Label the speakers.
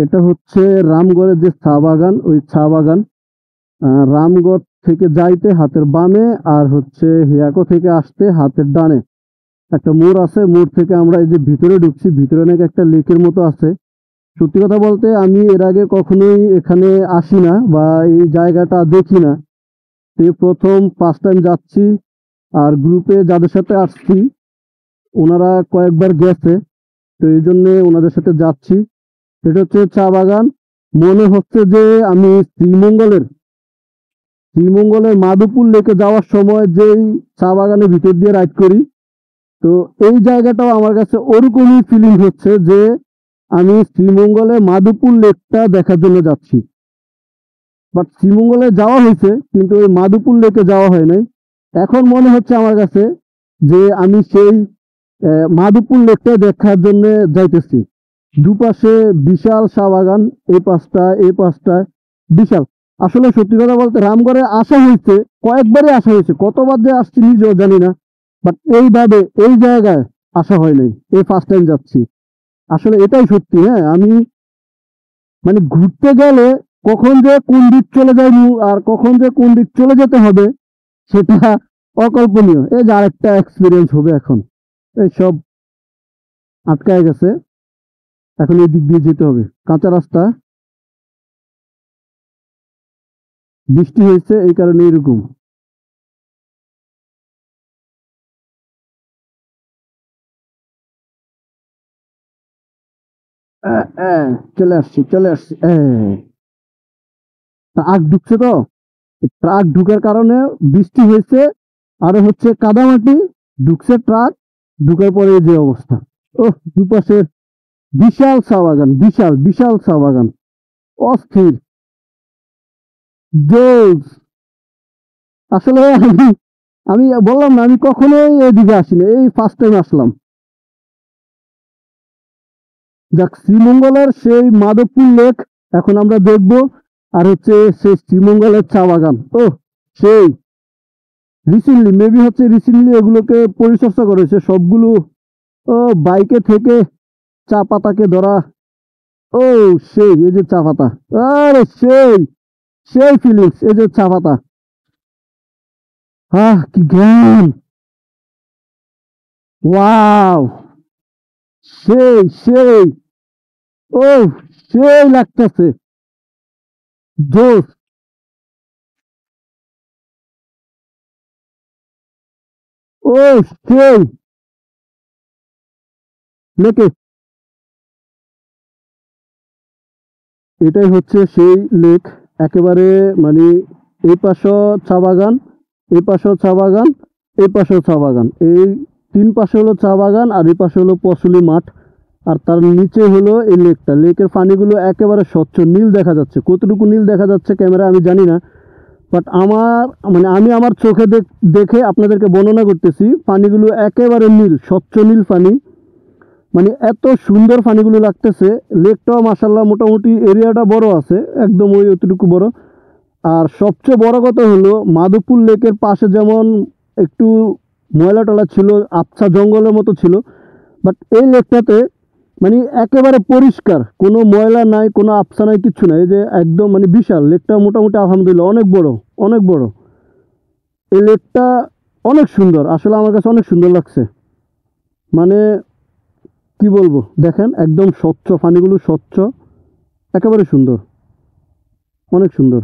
Speaker 1: এটা হচ্ছে রামগড়ের যে চা বাগান, ওই চা বাগান। রামগড় থেকে যাইতে হাতের বামে, আর হচ্ছে হিয়াকো থেকে আসতে হাতের ডানে একটা মোড় আছে। মোড় থেকে আমরা এই যে ভিতরে ঢুকছি, ভিতরে নাকি একটা লেকের মতো আছে। সত্যি কথা বলতে আমি এর আগে কখনোই এখানে আসি না বা এই জায়গাটা দেখি না। এই প্রথম ফার্স্ট টাইম যাচ্ছি। আর গ্রুপে যাদের সাথে আসছি ওনারা কয়েকবার গেছে, তো এই জন্য ওনাদের সাথে যাচ্ছি। এটা হচ্ছে চা বাগান। মনে হচ্ছে যে আমি শ্রীমঙ্গলের মাধবপুর লেকে যাওয়ার সময় যেই চা বাগানের ভিতর দিয়ে রাইড করি, তো এই জায়গাটাও আমার কাছে ওরকমই ফিলিং হচ্ছে যে আমি শ্রীমঙ্গলে মাধবপুর লেকটা দেখার জন্য যাচ্ছি। বাট শ্রীমঙ্গলে যাওয়া হয়েছে কিন্তু ওই মাধবপুর লেকে যাওয়া হয় নাই। এখন মনে হচ্ছে আমার কাছে যে আমি সেই মাধবপুর লেকটা দেখার জন্য যাইতেছি। দুপাশে বিশাল চা বাগান, এই পাঁচটা বিশাল। আসলে সত্যি কথা বলতে রামগড়ে আসা হয়েছে, কয়েকবারই আসা হয়েছে, কতবার যে আসছি নিজেও জানি না। বাট এইভাবে এই জায়গায় আসা হয় নাই, এই ফার্স্ট টাইম যাচ্ছি। আসলে এটাই সত্যি। হ্যাঁ, আমি মানে ঘুরতে গেলে কখন যে কোন দিক চলে যাই আর কখন যে কোন দিক চলে যেতে হবে সেটা অকল্পনীয়। এই যে আরেকটা এক্সপিরিয়েন্স হবে এখন। এই সব আটকায় গেছে, এখন এই দিক দিয়ে যেতে হবে। কাঁচা রাস্তা, বৃষ্টি হয়েছে এই কারণে এরকম। আহ, আহ, চলে আসছি। ট্রাক ঢুকছে তো, ট্রাক ঢুকার কারণে বৃষ্টি হয়েছে, আরো হচ্ছে কাদামাটি ঢুকছে ট্রাক, ঢুকার পরে এই যে অবস্থা। ও, দুপাশে বিশাল চা বাগান, বিশাল বিশাল চা বাগান, অস্থির জোস। আসলে আমি আমি বললাম না, আমি কখনোই এদিকে আসিনি, এই ফার্স্ট টাইম আসলাম। যাক, শ্রীমঙ্গলের সেই মাধবপুর লেক এখন আমরা দেখব, আর হচ্ছে সেই শ্রীমঙ্গলের চা বাগান। ও, সেই রিসেন্টলি এগুলোকে পরিচর্যা করেছে সবগুলো। ও, বাইকে থেকে চা পাতাকে ধরা। ও, সেই এই যে চা পাতা, আরে সেই সেই ফিলিংস, এই যে চা পাতা। কি জ্ঞান! ওয়াও, সেই ও, সেই লাগতেছে, জোস। ও, সেই লেকে, এটাই হচ্ছে সেই লেক। একেবারে মানে এই পাশও চা বাগান, এই পাশেও চা বাগান, এই পাশেও চা বাগান, এই তিন পাশে হলো চা বাগান, আর এই পাশে হলো ফসলি মাঠ। আর তার নিচে হলো এই লেকটা। লেকের পানিগুলো একেবারে স্বচ্ছ নীল দেখা যাচ্ছে। কতটুকু নীল দেখা যাচ্ছে ক্যামেরা আমি জানি না, বাট আমার মানে আমি আমার চোখে দেখে আপনাদেরকে বর্ণনা করতেছি। পানিগুলো একেবারে নীল, স্বচ্ছ নীল পানি। মানে এত সুন্দর পানিগুলো লাগতেছে। লেকটাও মাসাল্লাহ মোটামুটি এরিয়াটা বড় আছে, একদম ওই অতটুকু বড়। আর সবচেয়ে বড় কথা হলো মাধবপুর লেকের পাশে যেমন একটু ময়লা টলা ছিল, আবছা জঙ্গলের মতো ছিল, বাট এই লেকটাতে মানে একেবারে পরিষ্কার, কোনো ময়লা নাই, কোনো আবছা নাই, কিচ্ছু নাই। এই যে একদম মানে বিশাল লেকটা, মোটামুটি আলহামদুলিল্লাহ অনেক বড়, অনেক বড়। এই লেকটা অনেক সুন্দর, আসলে আমার কাছে অনেক সুন্দর লাগছে। মানে কি বলবো, দেখেন একদম স্বচ্ছ পানিগুলো, স্বচ্ছ, একেবারে সুন্দর, অনেক সুন্দর।